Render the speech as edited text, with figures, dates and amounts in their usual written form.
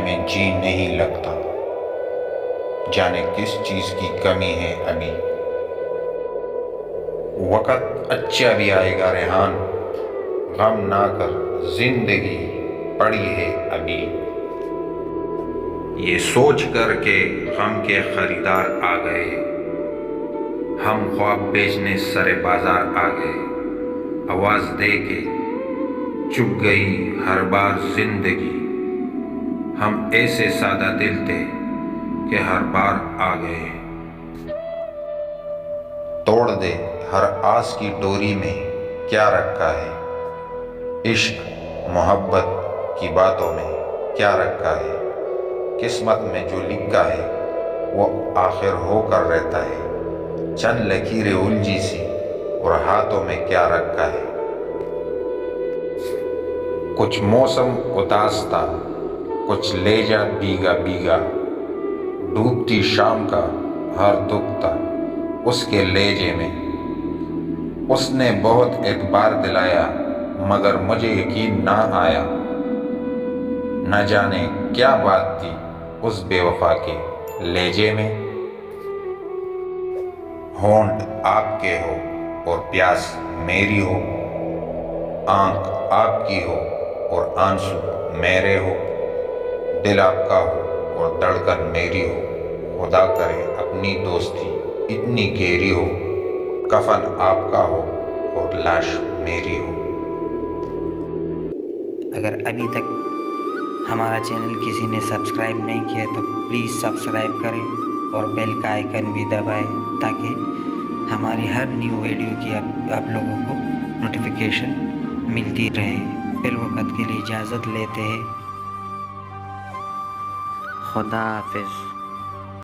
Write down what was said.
میں جی نہیں لگتا، جانے کس چیز کی کمی ہے ابھی۔ وقت اچھا بھی آئے گا ریحان، غم نہ کر زندگی پڑی ہے ابھی۔ یہ سوچ کر کے غم کے خریدار آ گئے، ہم خواب بیچنے سرے بازار آ گئے۔ آواز دے کے چپ گئی ہر بار زندگی، ہم ایسے سادہ دل تھے کہ ہر بار آ گئے۔ توڑ دے ہر آس کی ڈوری میں کیا رکھا ہے، عشق محبت کی باتوں میں کیا رکھا ہے۔ قسمت میں جو لکھا ہے وہ آخر ہو کر رہتا ہے، چند لکیریں الجھی سی اور ہاتھوں میں کیا رکھا ہے۔ کچھ موسم اداس تھا، کچھ لہجہ بھیگا بھیگا، ڈوبتی شام کا ہر دکھ تھا اس کے لہجے میں۔ اس نے بہت اعتبار دلایا مگر مجھے یقین نہ آیا، نہ جانے کیا بات تھی اس بے وفا کے لہجے میں۔ ہونٹ آپ کے ہو اور پیاس میری ہو، آنکھ آپ کی ہو اور آنسو میرے ہو، دل آپ کا ہو اور دھڑکن میری ہو، خدا کرے اپنی دوستی اتنی گہری ہو، کفن آپ کا ہو اور لاش میری ہو۔ اگر ابھی تک ہمارا چینل کسی نے سبسکرائب نہیں کیا تو پلیز سبسکرائب کریں اور بیل کا آئیکن بھی دبائیں تاکہ ہماری ہر نیو ویڈیو کی آپ لوگوں کو نوٹیفیکیشن ملتی رہے۔ فی الوقت کے لیے اجازت لیتے ہیں، خدا حافظ۔